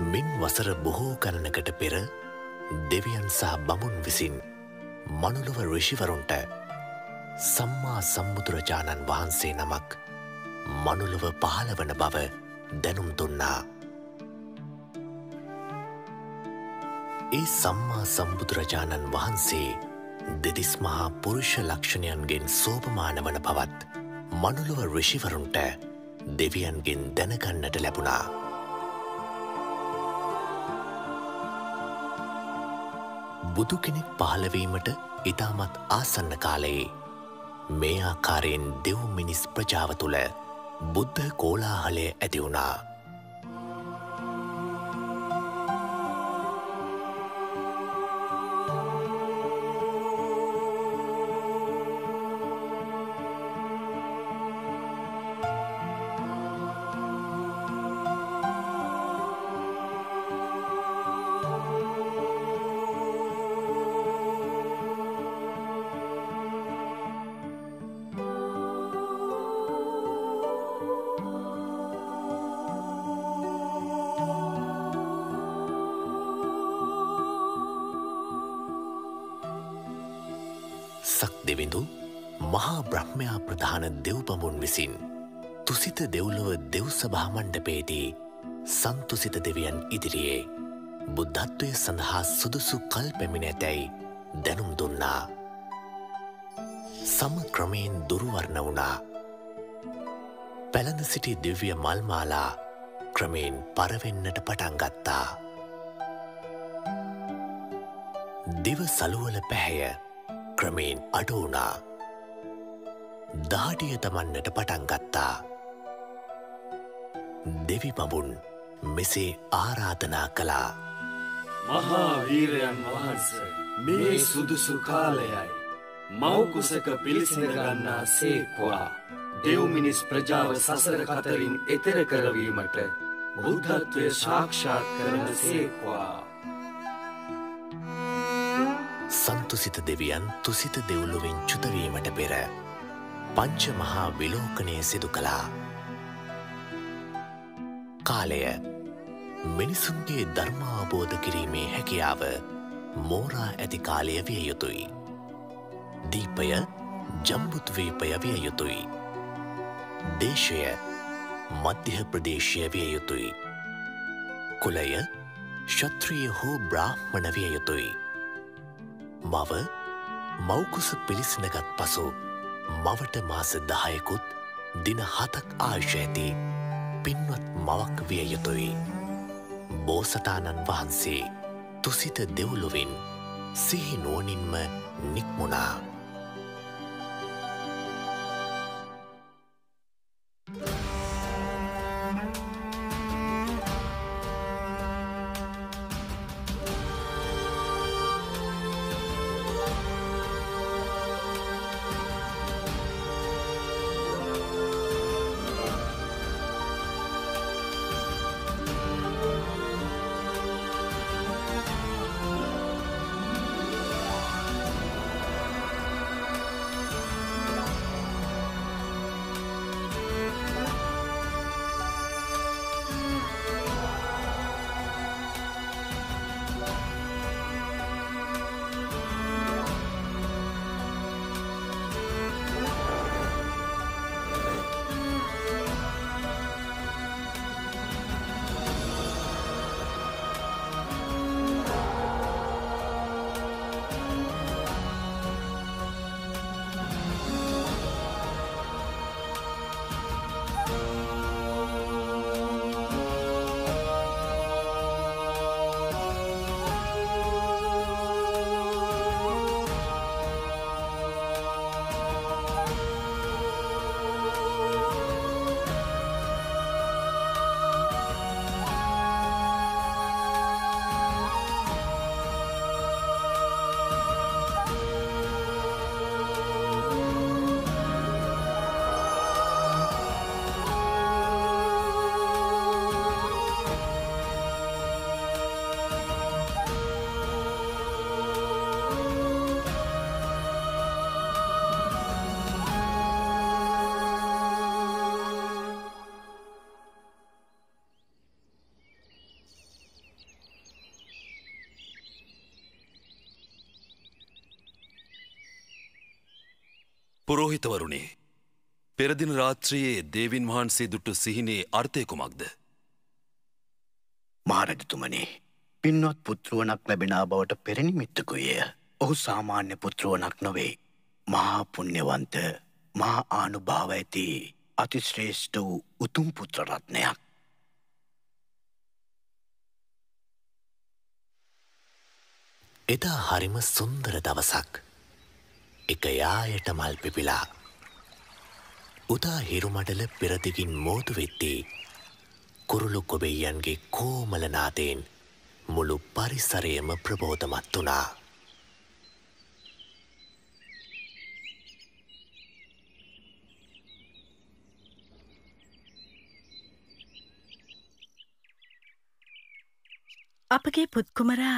මින් වසර බොහෝ ගණනකට පෙර දෙවියන් සහ බමුන් විසින් මනුලොව ඍෂිවරුන්ට සම්මා සම්බුදුරජාණන් වහන්සේ නමක් මනුලොව පහළ වන බව දැනුම් දුන්නා. ඒ සම්මා සම්බුදුරජාණන් වහන්සේ දෙතිස් මහා පුරුෂ ලක්ෂණයන්ගෙන් සෝපමාන වන බවත් මනුලොව ඍෂිවරුන්ට දෙවියන්ගෙන් දැනගන්නට ලැබුණා. බුදු කෙනෙක් පහළවීමට ඉතාමත් ආසන්න කාලයේ මේ ආකාරයෙන් දෙව් මිනිස් ප්‍රජාව තුළ බුද්ධ කෝලාහලය ඇති වුණා. සක්දෙවිඳු මහා බ්‍රහ්මයා ප්‍රධාන දෙව්බඹුන් විසින් තුසිත දෙව්ලොව දෙව් සභා මණ්ඩපයේදී සන්තුසිත දෙවියන් ඉදිරියේ බුද්ධත්වය සඳහා සුදුසු කල් පැමිණ ඇතැයි දැනුම් දුන්නා. සම ක්‍රමයෙන් දුර්වර්ණ වුණා. පැළඳ සිටි දිව්‍ය මල්මාලා ක්‍රමයෙන් පරවෙන්නට පටන් ගත්තා. දිව සළුවල පැහැය ක්‍රමයෙන් අඩු වුණා. දහඩිය තමන්නට පටන් ගත්තා. දෙවි බඹුන් මෙසේ ආරාධනා කළා. මහා වීරයන් වහන්සේ, මේ සුදුසු කාලයයි. මව්කුසක පිළිසිඳ ගන්නා සේක්වා. දෙව් මිනිස් ප්‍රජාව සසර කතරින් එතෙර කරවීමට බුද්ධත්වය සාක්ෂාත් කරන සේක්වා. සන්තුසිත දෙවියන් තුසිත දෙව්ලොවෙන් චුතවීමට පෙර පංච මහා විලෝකනය සිදු කළා. කාලය මිනිසුන්ගේ ධර්මාවබෝධ කිරීමේ හැකියාව මෝරා ඇති කාලය විය යුතුයි. දීපය ජම්බුද්වීපය විය යුතුයි. දේශය මධ්‍ය ප්‍රදේශය විය යුතුයි. කුලය ක්ෂත්‍රිය හෝ බ්‍රාහ්මණ විය යුතුයි. මව මව්කුස පිළිසිඳගත් පසු මවට මාස 10කුත් දින 7ක් ආයුෂ ඇති පින්වත් මවක් විය යුතුයි. බෝසතාණන් වහන්සේ තුසිත දෙව්ලොවින් සිහි නුවණින්ම නික්මුණා. පුරෝහිතවරුනි, පෙරදින රාත්‍රියේ දේවින් වහන්සේ දුටු සිහිනේ අර්ථය කුමක්ද? මහරජතුමනි, පින්වත් පුත්රුවනක් ලැබෙනා බවට පෙරනිමිත්තකුය. ඔහු සාමාන්‍ය පුත්රුවනක් නොවේ. මහා පුණ්‍යවන්ත, මහා ආනුභාව ඇති අතිශ්‍රේෂ්ඨ වූ උතුම් පුත්‍ර රත්නයක්. එදා හරිම සුන්දර දවසක්. එක යායට මල් පිපිලා. උදා හිරුමඩල පෙරදිගින් මෝතු වෙද්දී කුරුළු ගොබෙයියන්ගේ කෝමල නාදයෙන් මුළු පරිසරයම ප්‍රබෝධමත් වුණා. අපගේ පුත්කුමරා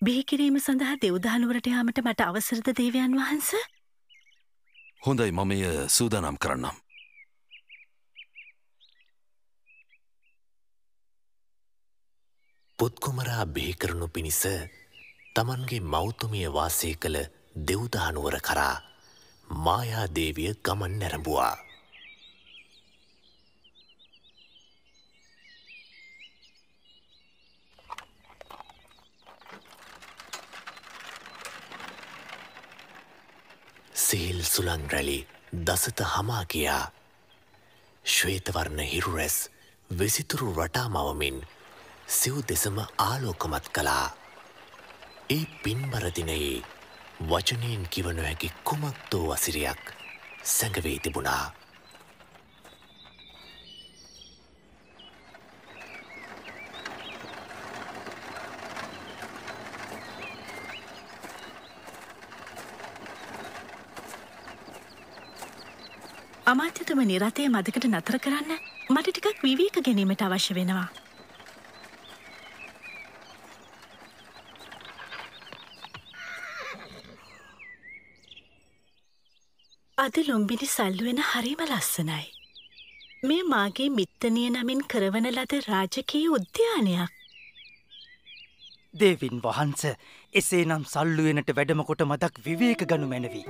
බිහිකිරීම සඳහා දෙව්දානුවරට යාමට මට අවසරද දේවයන් වහන්ස? හොඳයි, මම එය සූදානම් කරන්නම්. පුත්කුමරා බිහිකරනු පිණිස තමන්ගේ මෞතුමිය වාසය කළ දෙව්දානුවර කරා මායා දේවිය ගමන් නැරඹුවා. සිහිල් සුළං රැලි දසත හමා ගියා. ශ්වේතවර්ණ හිරුරැස් විසිතුරු රටා මවමින් සිව් දෙසම ආලෝකමත් කළා. ඒ පින්බර දිනයේ වචනයෙන් කිව නොහැකි කුමක්දෝ වසිරයක් සැඟවී තිබුණා. අමාත්‍යතුමනි, රථය මදකට නතර කරන්න. මට ටිකක් විවේක ගැනීමට අවශ්‍ය වෙනවා. අද ලුම්බිනි සල්ලු වෙන හරිම ලස්සනයි. මේ මාගේ මිත්තනිය නමින් කරවන ලද රාජකීය උද්‍යානයක්. දේවින් වහන්ස, එසේනම් සල්ලුවෙනට වැඩමකොට මදක් විවේක ගනු මැනවි.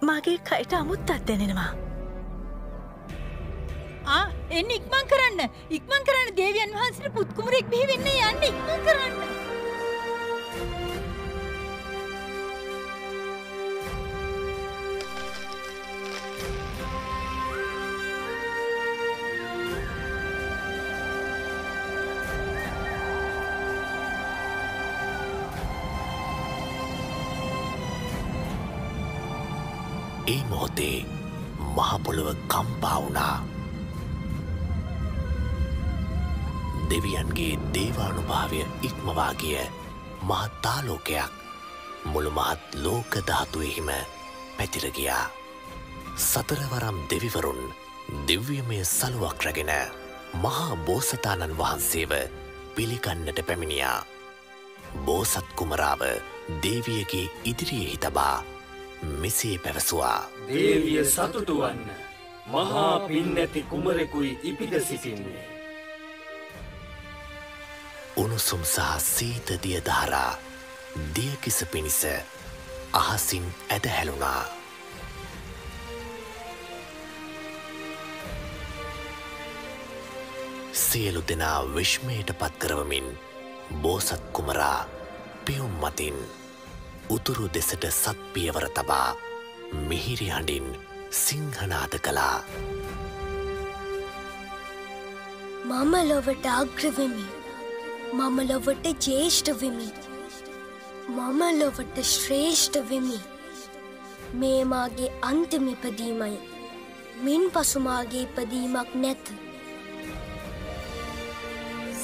මගේ කයට අමුත්තක් දැනෙනවා. එන්න ඉක්මන් කරන්න දේවියන් වහන්සේට පුත්කුමරෙක් බිහි වෙන්න යන්න ඉක්මන් කරන්න. ඒ මොහොතේ මහපොළොව කම්පා වුණා. දෙවියන්ගේ දේවානුභාවය ඉක්මවා ගිය මහත් ආලෝකයක් මුළු මහත් ලෝක ධාතුවෙහිම පැතිර ගියා. සතරවරම් දෙවිවරුන් දිව්‍යමය සලුවක් රැගෙන මහා බෝසතාණන් වහන්සේව පිළිගන්නට පැමිණියා. බෝසත් කුමරාව දේවියගේ ඉදිරියෙහි තබා මෙසේ පැවසුවා. දේවිය සතුටු වන්න. මහා පින් නැති කුමරෙකුයි ඉපිද සිටින්නේ. උණුසුම් සහ සීත දිය දහරා දියකිස පිණිස අහසින් ඇදහැළුණා. සියලු දෙනා විශ්මයට පත්කරවමින් බෝසත් කුමරා පියුම් මතින් උතුරු දෙසට සත් පියවර තබා මිහිරි හඬින් සිංහනාද කළා. මම ලොවට අග්‍රවෙමි. මම ලොවට ජේෂ්ඨ වෙමි. මම ලොවට ශ්‍රේෂ්ඨ වෙමි. මේ මාගේ අන්තිම ඉපදීමයි. මින් පසු මාගේ ඉපදීමක් නැත.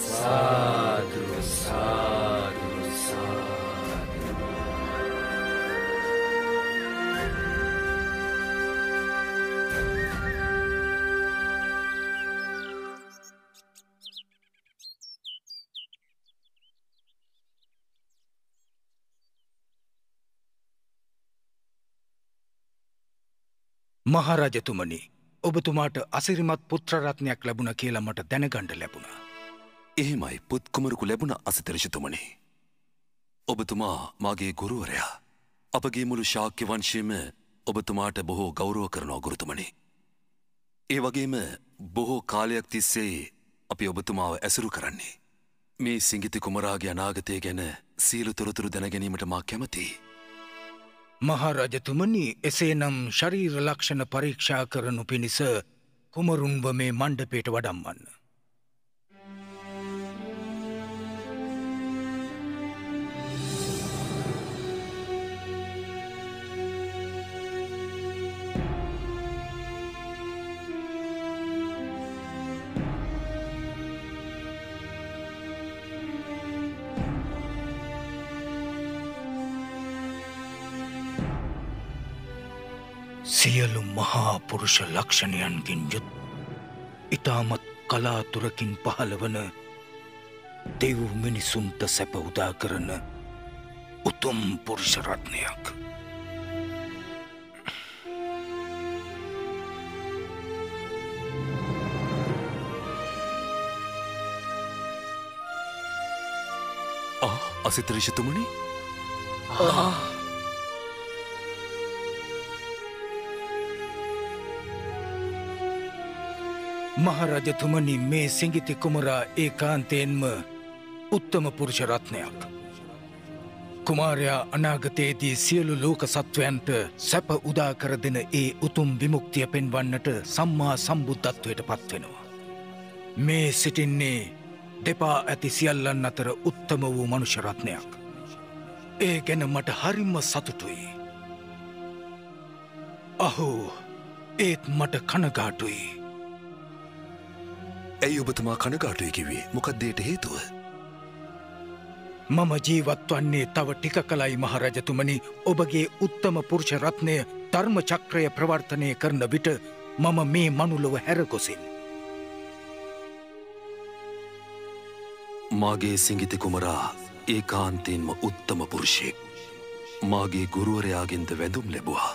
සාදු සාදු සාදු. මහරජතුමනි, ඔබතුමාට අසිරිමත් පුත්‍රරත්නයක් ලැබුණ කියලා මට දැනගන්න ලැබුණා. එහෙමයි පුත්කුමරකු ලැබුණ අසිතරිෂතුමනි. ඔබතුමා මාගේ ගුරුවරයා. අපගේ මුළු ශාක්‍ය වංශයම ඔබතුමාට බොහෝ ගෞරව කරනවා ගුරුතුමනි. ඒ වගේම බොහෝ කාලයක් තිස්සේ අපි ඔබතුමාව ඇසුරු කරන්නේ. මේ සිංගිති කුමරාගේ අනාගතය ගැන සියලු තොරතුරු දැනගැනීමට මා කැමතියි. මහරජතුමනි, එසේනම් ශරීර ලක්ෂණ පරීක්ෂා කරනු පිණිස කුමරුන්ව මේ මණ්ඩපයට වඩම්වන්න. සියලු මහා පුරුෂ ලක්ෂණයන්ගෙන් යුත් ඉතාමත් කලාතුරකින් පහළවන දෙව් මිනිසුන්ට සැප උදා කරන උතුම් පුරුෂ රත්නයක්. අසිතරිෂතුමනි, මහරජතුමනි, මේ සිංගිති කුමරා ඒකාන්තයෙන්ම උත්තම පුරුෂ රත්නයක්. කුමාරයා අනාගතයේදී සියලු ලෝක සත්වයන්ට සැප උදා කර දෙන ඒ උතුම් විමුක්තිය පෙන්වන්නට සම්මා සම්බුද්ධත්වයට පත්වෙනවා. මේ සිටින්නේ දෙපා ඇති සියල්ලන් අතර උත්තම වූ මනුෂ්‍ය රත්නයක්. ඒ ගැන මට හරිම සතුටුයි. අහෝ, ඒත් මට කනගාටුයි. ඇයි ඔබතුමා කනගාටුයි කිව්වේ? මොකක්ද ඒට හේතුව? මම ජීවත් වන්නේ තව ටික කලයි මහරජතුමනි. ඔබගේ උත්තම පුරුෂ රත්නය ධර්ම චක්‍රය ප්‍රවර්තනය කරන විට මම මේ මනුලොව හැරගොසින්. මාගේ සිංගිති කුමරා ඒකාන්තයෙන්ම උත්තම පුරුෂයෙක්. මාගේ ගුරුවරයාගෙන්ද වැඳුම් ලැබුවා.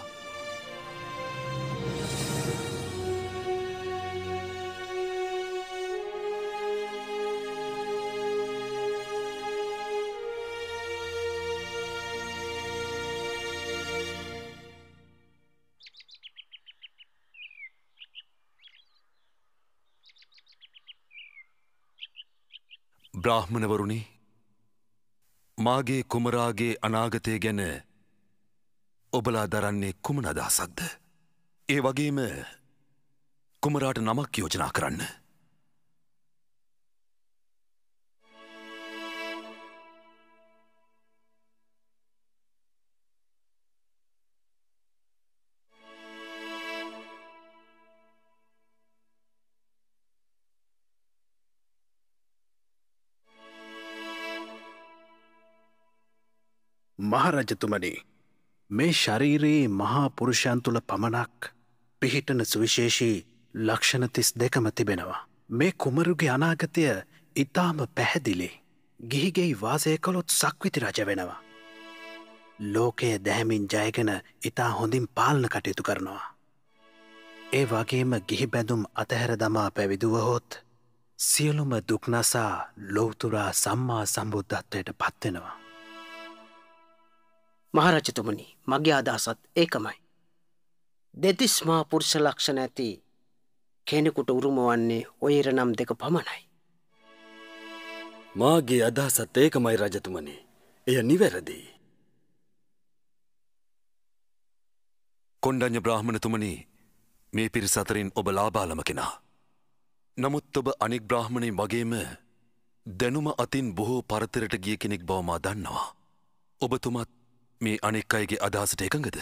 බ්‍රාහ්මණවරුනි, මාගේ කුමරාගේ අනාගතය ගැන ඔබලා දරන්නේ කුමන අදහසක්ද? ඒ වගේම කුමරාට නමක් යෝජනා කරන්න. මහරජතුමනි, මේ ශරීරයේ මහා පුරුෂයන් තුළ පමණක් පිහිටන සුවිශේෂී ලක්ෂණ 32ම තිබෙනවා. මේ කුමරුගේ අනාගතය ඉතාම පැහැදිලි. ගිහිගෙයි වාසය කළොත් සක්විති රජ වෙනවා. ලෝකයේ දැහැමින් ජයගෙන ඉතා හොඳින් පාලන කටයුතු කරනවා. ඒ වගේම ගිහි බැඳුම් අතහැර දමා පැවිදුවහොත් සියලුම දුක්නසා ලෝතුරා සම්මා සම්බුද්ධත්වයට පත්වෙනවා. මහරජතුමනි, මගේ අදහසත් ඒකමයි. දෙතිස් මහා පුරුෂ ලක්ෂණ ඇති කෙනෙකුට උරුම වන්නේ ඔය ඉරණම් දෙක පමණයි. මාගේ අදහසත් ඒකමයි රජතුමනි. එය නිවැරදි. කොණ්ඩඤ්ඤ බ්‍රාහ්මණතුමනි, මේ පිරිස අතරින් ඔබ ලාබාලම කෙනා. නමුත් ඔබ අනෙක් බ්‍රාහ්මණයින් වගේම දැනුම අතින් බොහෝ පරතරට ගිය කෙනෙක් බව මා දන්නවා. ඔබතුමත් මේ අනෙක් අයගේ අදහසට එකඟද?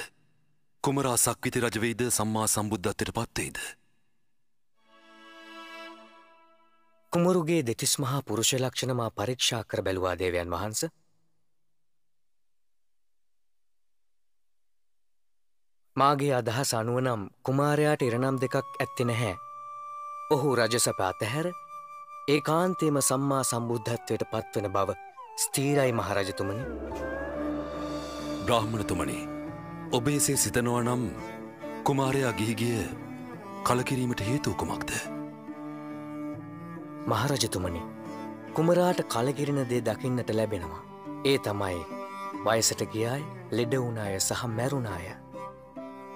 කුමරා සක්විති රජ වෙයිද සම්මා සම්බුද්ධත්වයට පත් වෙයිද? කුමරුගේ දෙතිස් මහා පුරුෂ ලක්ෂණ මා පරීක්ෂා කර බැලුවා දේවයන් වහන්සේ. මාගේ අදහස අනුව නම් කුමාරයාට ඉරණම් දෙකක් ඇත්තේ නැහැ. ඔහු රජසප අතහැර ඒකාන්තයෙන්ම සම්මා සම්බුද්ධත්වයට පත්වන බව ස්ථීරයි මහරජතුමනි. බ්‍රාහ්මණතුමනි, ඔබ එසේ සිතනවා නම් කුමාරයා ගිහිගිය කලකිරීමට හේතුව කුමක්ද? මහරජතුමනි, කුමරාට කලකිරෙන දේ දකින්නට ලැබෙනවා. ඒ තමයි වයසට ගිය අය, ලෙඩ වුණ අය සහ මැරුණ අය.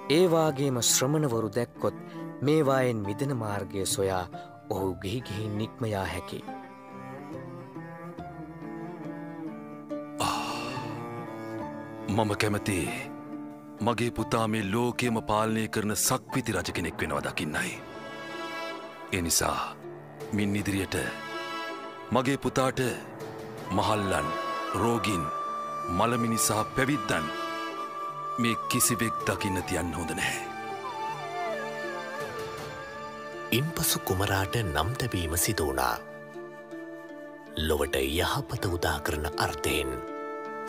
ඒ වාගේම ශ්‍රමණවරු දැක්කොත් මේවායෙන් මිදෙන මාර්ගය සොයා ඔහු ගිහි ගිහින් නික්ම යා හැකියි. මම කැමති මගේ පුතා මේ ලෝකයම පාලනය කරන සක්විති රජ කෙනෙක් වෙනවා දකින්නයි. ඒ නිසා මින් ඉදිරියට මගේ පුතාට මහල්ලන්, රෝගීන්, මළමිනි සහ පැවිද්දන් මේ කිසිවෙක් දකින්න තියන්න හොඳ නැහැ. ඉන්පසු කුමරාට නම් තැබීම සිදු වුණා. ලොවට යහපත උදා කරන අර්ථයෙන්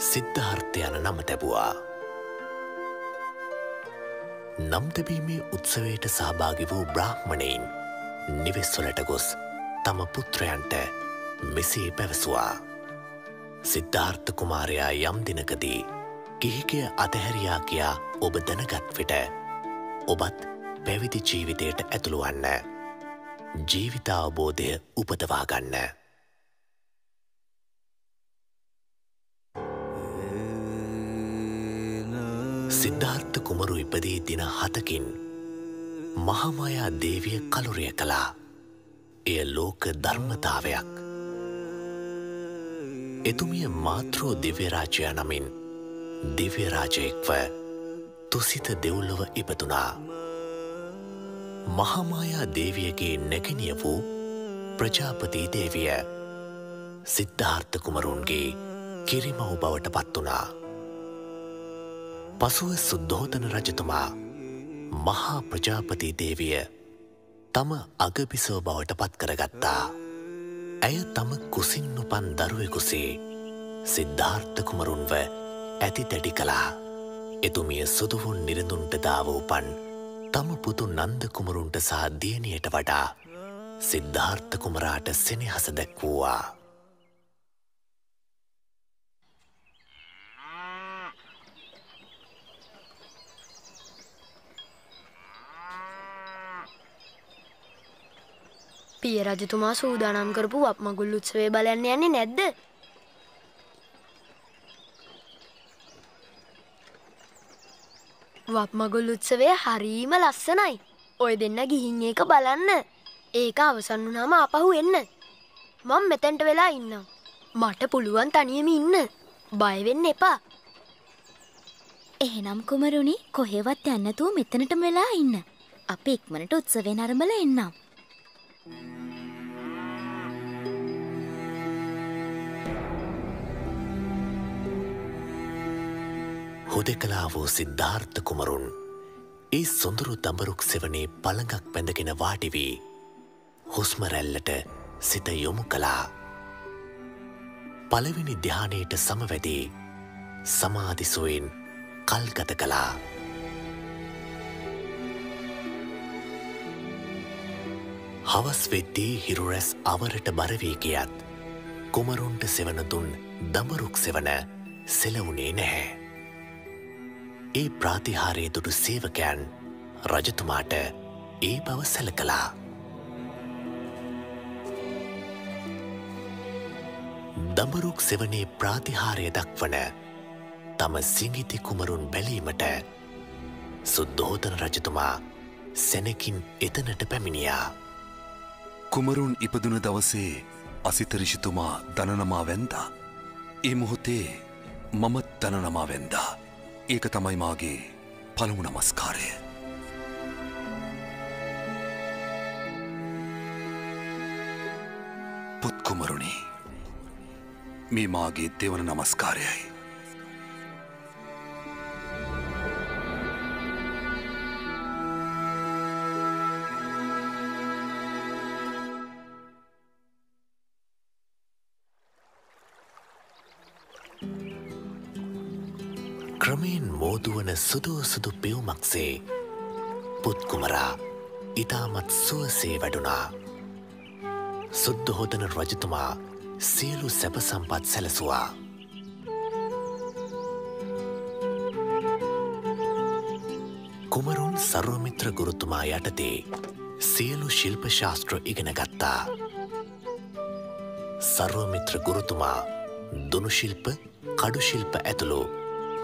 සිද්ධාර්ථ යන නම තැබුවා. නම් තැබීමේ උත්සවයට සහභාගි වූ බ්‍රාහ්මණයින් නිවෙස්වලට ගොස් තම පුත්‍රයන්ට මෙසේ පැවසුවා. සිද්ධාර්ථ කුමාරයා යම් දිනකදී ගිහිගෙය අතහැරියා කියා ඔබ දැනගත් විට ඔබත් පැවිදි ජීවිතයට ඇතුළු වන්න. ජීවිතාවබෝධය උපදවා ගන්න. සිද්ධාර්ථ කුමරු ඉපදී දින 7කින් මහාමායා දේවිය කලුරිය කළා. එය ලෝක ධර්මතාවයක්. එතුමිය මාතෘ දිව්‍ය රාජ්‍ය නමින් දිව්‍ය රාජයෙක්ව තුසිත දෙව්ලොව ඉපදුනා. මහාමායා දේවියගේ නැගණිය වූ ප්‍රජාපති දේවිය සිද්ධාර්ථ කුමරුන්ගේ කිරිමව් බවට පත් වුණා. පසුව සුද්ධෝදන රජතුමා මහා ප්‍රජාපති දේවිය තම අගබිසව බවට පත් කරගත්තා. ඇය තම කුසින් උපන් දරුවෙකුසේ සිද්ධාර්ථ කුමරුන්ව ඇති දැඩි කළා. එතුමිය සුදුවුන් නිරඳුන්ට දාව උපන් තම පුතු නන්ද කුමරුන්ට සහ දියණියට වඩා සිද්ධාර්ථ කුමරාට සෙනෙහස දැක්වුවා. පිය රජතුමා සූදානම් කරපු වප්මගුල් උත්සවය බලන්න යන්නේ නැද්ද? වප්මගුල් උත්සවය හරීම ලස්සනයි. ඔය දෙන්න ගිහින් ඒක බලන්න. ඒක අවසන් වුණාම ආපහු එන්න. මම මෙතෙන්ට වෙලා ඉන්නම්. මට පුළුවන් තනියම ඉන්න. බය වෙන්න එපා. එහෙනම් කුමරුනි, කොහෙවත් යන්න නැතුව මෙතනටම වෙලා ඉන්න. අපි ඉක්මනට උත්සවය නරඹලා එන්නම්. හුදෙකලා වූ සිද්ධාර්ථ කුමරුන් ඒ සොඳුරු දඹරුක් සෙවනේ පළඟක් බැඳගෙන වාඩි වී හුස්ම රැල්ලට සිත යොමු කළා. පළවෙනි ධ්‍යානයට සමවැදී සමාධිසුවෙන් කල්ගත කළා. හවස් වෙද්දී හිරුරැස් අවරට බර වී ගියත් කුමරුන්ට සෙවන දුන් දඹරුක් සෙවන සෙලවුණේ නැහැ. ඒ ප්‍රාතිහාරයේ දුටු සේවකයන් රජතුමාට ඒ බව සැලකලා. දඹරුක් සෙවනේ ප්‍රාතිහාරය දක්වන තම සිඟිති කුමරුන් බැලීමට සුද්ධෝදන රජතුමා සැනකින් එතනට පැමිණියා. කුමරුන් ඉපදුන දවසේ අසිත ඍෂිතුමා දනනමා වැන්දා. ඒ මොහොතේ මමත් දනනමා වැන්දා. ඒක තමයි මාගේ පළමු නමස්කාරය. පුත් කුමරුනි, මේ මාගේ දෙවන නමස්කාරයයි. ක්‍රමයෙන් මෝදුවන සුදු සුදු පියුමක්සේ පුත් කුමරා ඉතාමත් සුවසේ වැඩුණා. සුද්ධෝදන රජතුමා සියලු සැප සම්පත් සැලසුවා. කුමරුන් සර්වමිත්‍ර ගුරුතුමා යටතේ සියලු ශිල්ප ශාස්ත්‍ර ඉගෙන ගත්තා. සර්වමිත්‍ර ගුරුතුමා දුනු ශිල්ප, කඩු ශිල්ප ඇතුළු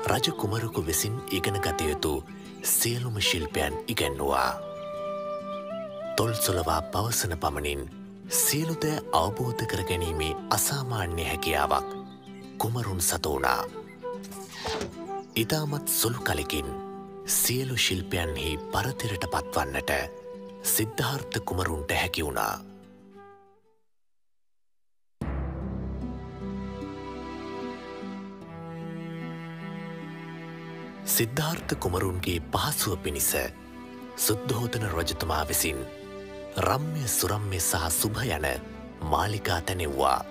රජ කුමරකු විසින් ඉගෙන ගත යුතු සියලුම ශිල්පයන් ඉගැන්වුවා. තොල්සොලවා පවසන පමණින් සියලු දෑ අවබෝධ කර ගැනීමේ අසාමාන්‍ය හැකියාවක් කුමරුන් සතු වුණා. ඉතාමත් සුළු කලකින් සියලු ශිල්පයන්හි පරතරට පත්වන්නට සිද්ධාර්ථ කුමරුන්ට හැකි වුණා. සිද්ධාර්ථ කුමරුන්ගේ පහසුව පිණිස සුද්ධෝදන රජතුමා විසින් රම්‍ය සුරම්‍ය සහ සුභ යන මාලිකා තැනෙව්වා.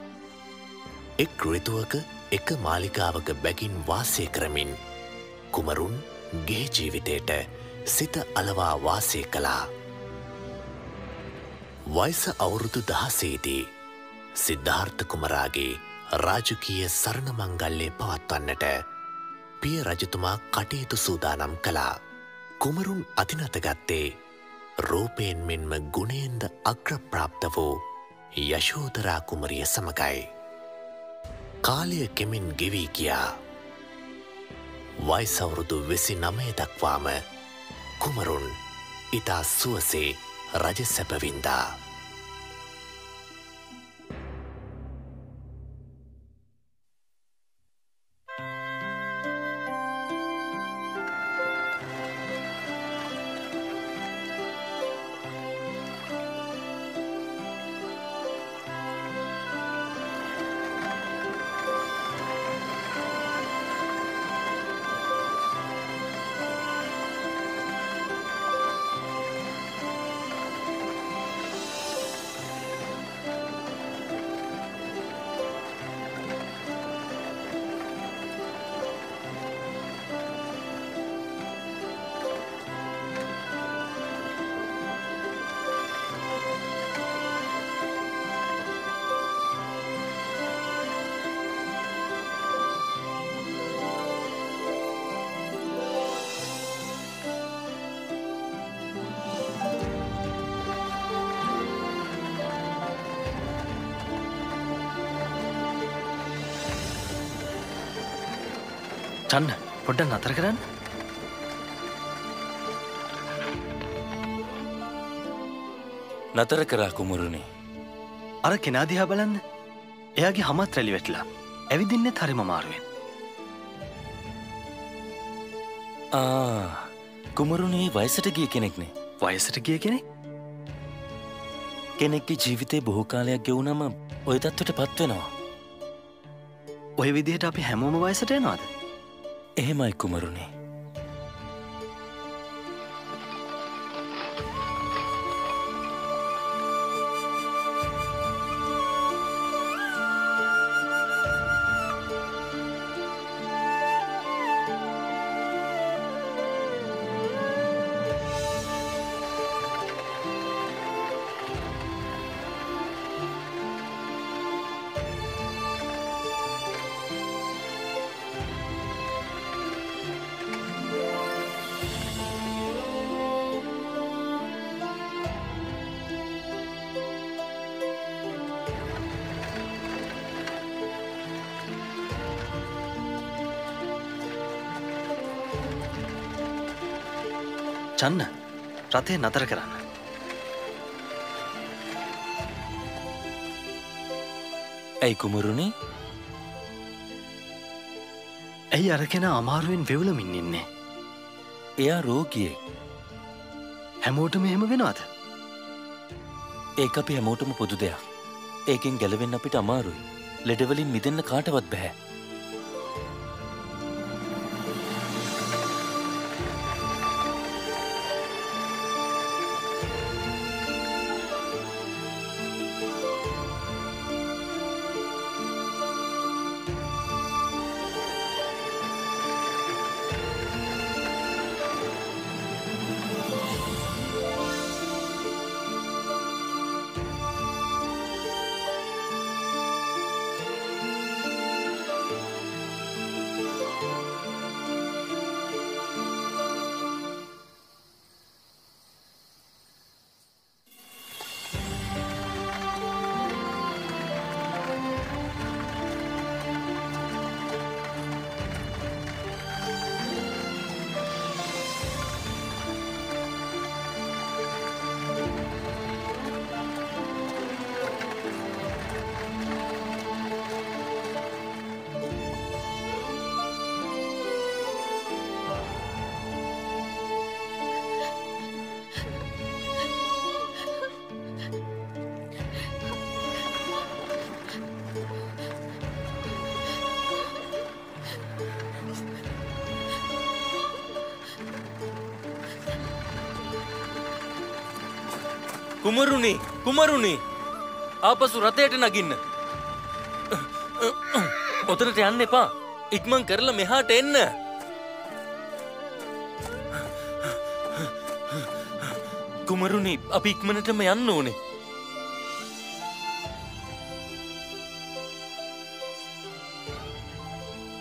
එක් ඍතුවක එක මාලිකාවක බැගින් වාසය කරමින් කුමරුන් ගේ ජීවිතයට සිත අලවා වාසය කළා. වයස අවුරුදු 16දී සිද්ධාර්ථ කුමරාගේ රාජකීය සරණ මංගල්‍යය පවත්වන්නට පිය රජතුමා කටයුතු සූදානම් කළා. කුමරුන් අතිනත ගත්තේ රූපයෙන් මෙන්ම ගුණයෙන්ද අග්‍රප්‍රාප්ත වූ යශෝදරා කුමරිය සමගයි. කාලය කෙමින් ගෙවී ගියා. වයස අවුරුදු 29 දක්වාම කුමරුන් ඉතා සුවසේ රජ සැප වින්දා. චන්න පොඩ්ඩක් නතර කරන්න. නතර කරා කුමරුනි. අර කෙනා දිහා බලන්න. එයාගේ හමත් රැලි වැටිලා. ඇවිදින්නෙත් හරිම අමාරුවෙන්. කුමරුනේ වයසට ගිය කෙනෙක්නේ. වයසට ගිය කෙනෙක්? කෙනෙක්ගේ ජීවිතේ බොහෝ කාලයක් ගෙවුනම ඔය තත්ත්වයට පත් වෙනවා. ඔය විදිහට අපි හැමෝම වයසට යනවාද? එහෙමයි කුමරුනේ. චන්න රථය නතර කරන්න. ඇයි කුමරුනි? ඇයි අර කෙනා අමාරුවෙන් වෙවුලමින් ඉන්නේ? එයා රෝගියෙක්. හැමෝටම එහෙම වෙනවද? ඒක අපි හැමෝටම පොදු දෙයක්. ඒකෙන් ගැලවෙන්න අපිට අමාරුයි. ලෙඩවලින් මිදෙන්න කාටවත් බෑ. කුමරුනි ආපසු රථයට නගින්න. ඔතනට යන්න එපා. ඉක්මන් කරලා මෙහාට එන්න. කුමරුනි අපි ඉක්මනටම යන්න ඕනේ.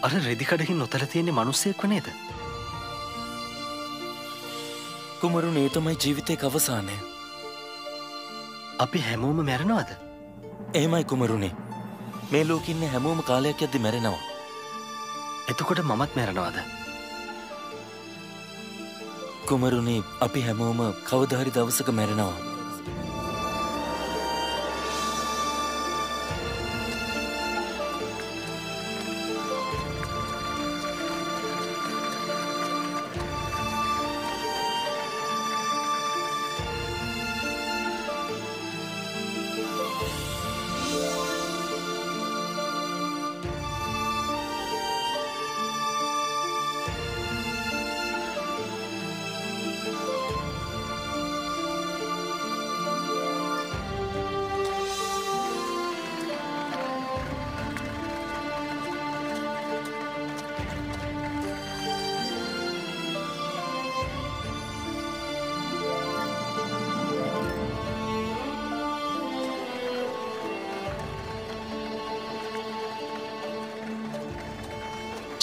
අර රෙදි කඩකින් නොතල තියෙන්නේ මිනිස්සෙක්ව නේද? කුමරුනි ඒ තමයි ජීවිතේ අවසානය. අපි හැමෝම මැරෙනවද? එහෙමයි කුමරුනි. මේ ලෝකෙ ඉන්න හැමෝම කාලයක් යද්දි මැරෙනවා. එතකොට මමත් මැරෙනවද? කුමරුනි අපි හැමෝම කවදා හරි දවසක මැරෙනවා.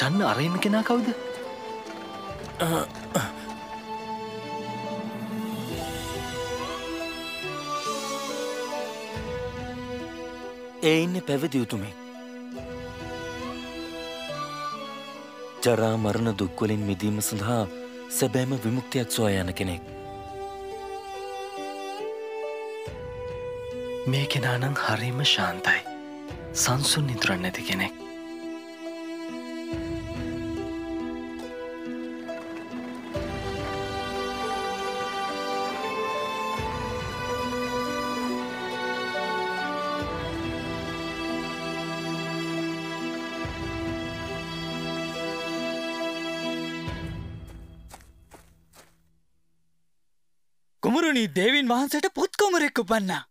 ජන්න අරෙන්න කෙනා කවුද? ඒ ඉන්නේ පැවිදි උතුමෙක්. ජරා මරණ දුක් වලින් මිදීම සඳහා සැබෑම විමුක්තියක් සොයා යන කෙනෙක්. මේ කෙනා නම් හරිම ශාන්තයි. සංසුන් නිතරන් නැති කෙනෙක්. කුමරුනි දේවින් වහන්සේට පුත්කුමරෙක් උපන්නා.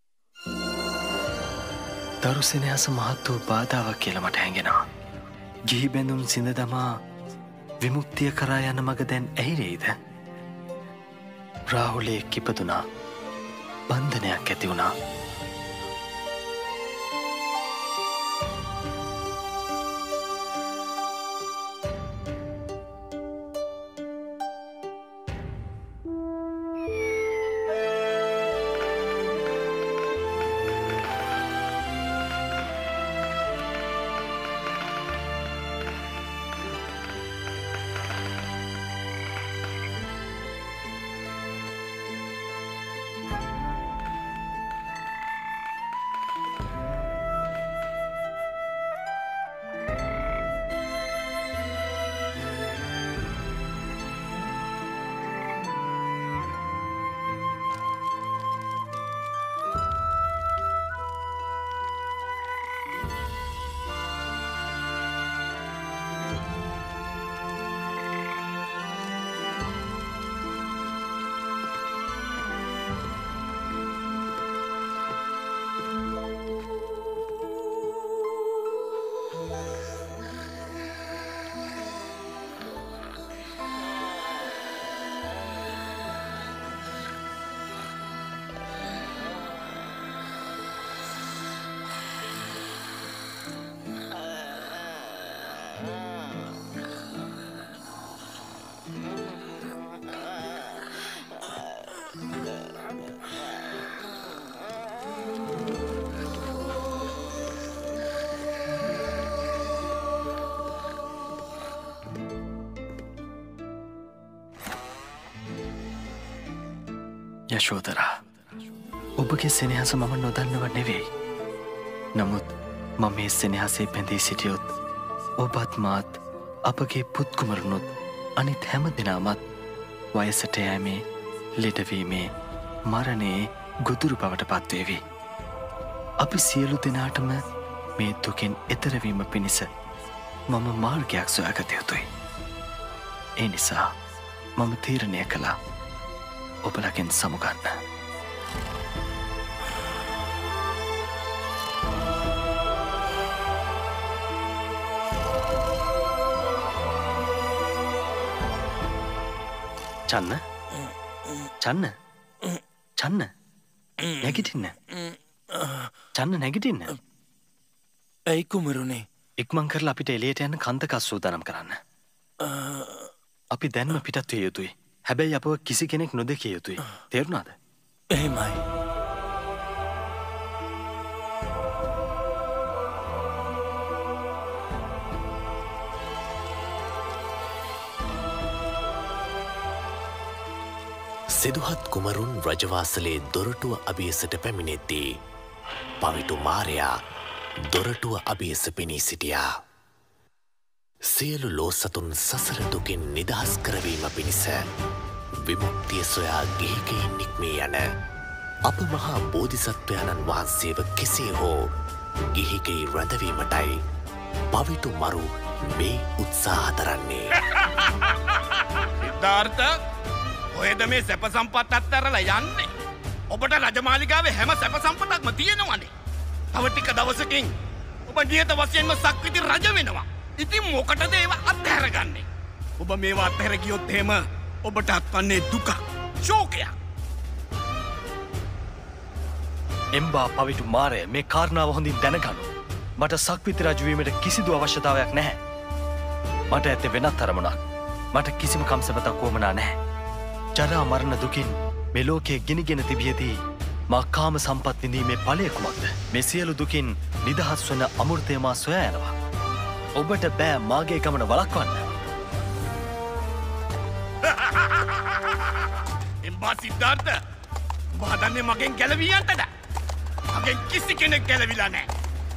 දරු සෙනෙහස මහත් වූ බාධාවක් කියලා මට හැඟෙනවා. ගිහි බැඳුම් සිඳ දමා විමුක්තිය කරා යන මග දැන් ඇහිරෙයිද? රාහුලයෙක් ඉපදුනා. බන්ධනයක් ඇති වුණා. යශෝදරා, ඔබගේ සෙනෙහස මම නොදන්නව නෙවෙයි. නමුත් මම මේ සෙනෙහසේ බැඳී සිටියොත් ඔබත් මාත් අපගේ පුත්කුමරුණුත් අනිත් හැම දෙනාමත් වයසට යෑමේ, ලෙඩවීමේ, මරණයේ ගොදුරු බවට පත්වේවි. අපි සියලු දෙනාටම මේ දුකෙන් එතරවීම පිණිස මම මාර්ගයක් සොයාගත යුතුයි. ඒ නිසා මම තීරණය කළා ඔබලගෙන් සමුගන්න. චන්න චන්න චන්න නැගිටින්න චන්න නැගිටින්න ඇයි කුමරුණේ ඉක්මන් කරලා අපිට එළියට යන්න කන්දකස් සූදානම් කරන්න අපි දැන්ම පිටත් විය යුතුයි හැබැයි අපව කිසි කෙනෙක් නොදකිය යුතුයි තේරුණාද එහෙමයි සිදුහත් කුමරුන් රජවාසලේ දොරටුව අභියසට පැමිණෙද්දී පවිටු මාරයා දොරටුව අභියස පෙනී සිටියා. සියලු ලෝ සතුන් සසර දුකින් නිදහස් කරවීම පිණිස විමුක්තිය සොයා ගිහිගෙයින් නික්මී යන අප මහා බෝධිසත්වයාණන් වහන්සේව කෙසේ හෝ ගිහිගෙයි රැඳවීමටයි පවිටු මරු මේ උත්සාහ දරන්නේ. සිද්ධාර්ථ ඔයද මේ සැප සම්පත් අත්හැරලා යන්නේ? ඔබට රජමාලිගාවේ හැම සැප සම්පතක්ම තියෙනවනේ. තව ටික දවසකින් ඔබ නියත වශයෙන්ම සක්විති රජ වෙනවා. ඉතින් මොකටද ඒව අත්හැරගන්නේ? ඔබ මේවා අත්හැර ගියොත් එහෙම ඔබට අත්වන්නේ දුක, ශෝකයක්. එම්බා පවිටු මාරය මේ කාරණාව හොඳින් දැනගනු. මට සක්විති රජු වීමට කිසිදු අවශ්‍යතාවයක් නැහැ. මට ඇත්තේ වෙනත් අරමුණක්. මට කිසිම කම්සපතක් වුවමනා නැහැ. ජරා මරණ දුකින් මේ ලෝකයේ ගිනිගෙන තිබියදී මා කාම සම්පත් විඳීමේ ඵලය කුමක්ද? මේ සියලු දුකින් නිදහස් වන අමෘතය මා සොයා යනවා. ඔබට බෑ මාගේ ගමන වළක්වන්න. එම්බා සිද්ධාර්ථ, ඔබ හදන්නේ මගෙන් ගැලවී යන්නද? මගෙන් කිසි කෙනෙක් ගැලවිලා නැහැ.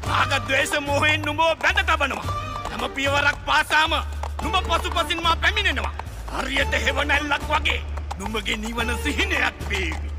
රාග ද්වේෂ මොහෙන් නුඹව බැඳ තබනවා. හැම පියවරක් පාසාම නුඹ පසුපසින් මා පැමිණෙනවා. හරියට හෙවණැල්ලක් වගේ නුඹගේ නිවන සිහිනයක් වේවි.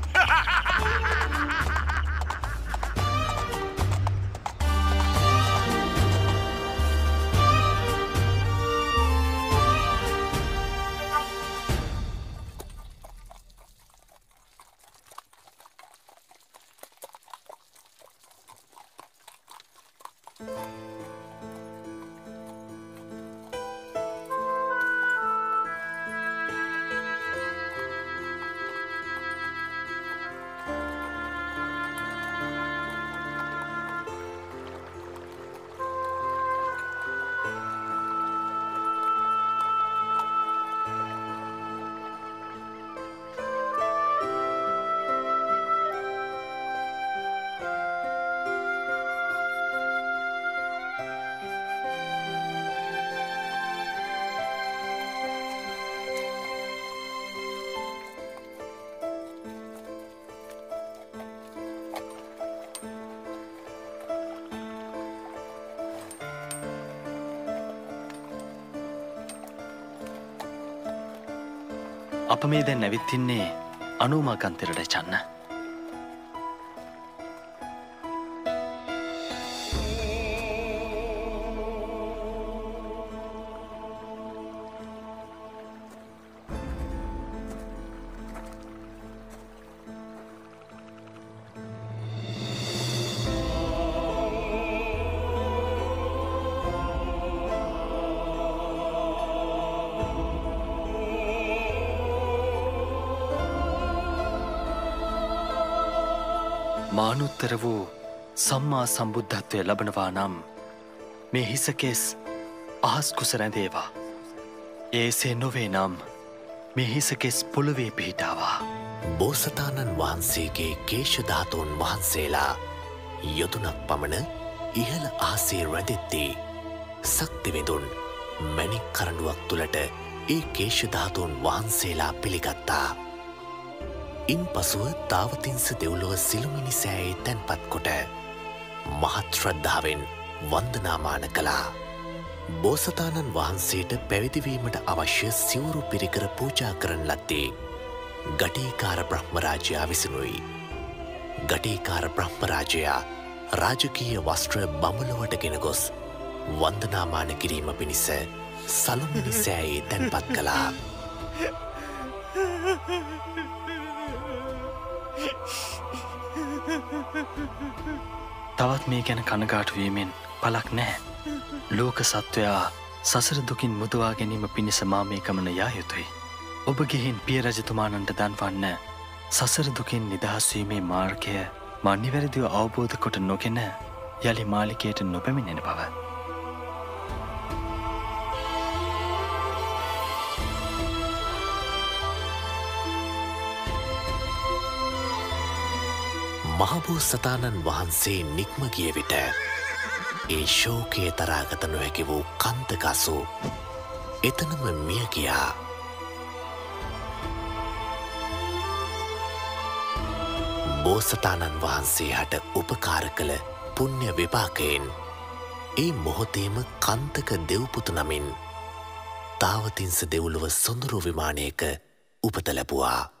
අප මේ දැන් ඇවිත් ඉන්නේ අනුමාකන්තරට චන්න. මානුත්තර වූ සම්මා සම්බුද්ධත්වය ලබනවා නම් මේ හිසකෙස් අහස් කුස රැඳේවා. ඒසේ නොවේ නම් මේ හිසකෙස් පොළවේ පිහිටාවා. බෝසතාණන් වහන්සේගේ කේශධාතුන් වහන්සේලා යොදුනක් පමණ ඉහළ අහසේ රැඳෙද්දී සක්තිවිඳුන් මැණික් කරඬුවක් තුළට ඒ කේශධාතුන් වහන්සේලා පිළිගත්තා. ඉන් පසුව තාවතින්ස දෙව්ලොව සිළුමිණි සෑයේ තැන්පත් කොට මහත් ශ්‍රද්ධාවෙන් වන්දනාමාන කළා. බෝසතාණන් වහන්සේට පැවිදිවීමට අවශ්‍ය සිවුරු පිරිකර පූජා කරන ලද්දේ ගටීකාර බ්‍රහ්මරාජයා විසිනුයි. ගටීකාර බ්‍රහ්මරාජයා රාජකීය වස්ත්‍ර බඹලොවට ගෙන ගොස් වන්දනාමාන කිරීම පිණිස සළුමිණි සෑයේ තැන්පත් කළා. තවත් මේ ගැන කනගාටුවීමෙන් පලක් නැහැ. ලෝක සත්වයා සසර දුකින් මුදවා ගැනීම පිණිස මා මේ ගමන යා යුතුයි. ඔබ ගිහින් පිය රජතුමාණන්ට දන්වන්න සසර දුකින් නිදහස් වීමේ මාර්ගය මා නිවැරදිව අවබෝධ කොට නොගෙන යලි මාලිකයට නොපැමිණෙන බව. මහබෝසතාණන් වහන්සේ නික්ම ගිය විට ඒ ශෝකයේ තරාගත නොහැකි වූ කන්තකසු එතනම මිය ගියා. බෝසතාණන් වහන්සේ හට උපකාර කළ පුණ්‍ය විපාකයෙන් ඒ මොහොතේම කන්තක දෙව්පුතු නමින් තාවතින්ස දෙව්ලොව සොඳුරු විමානයක උපත ලැබුවා.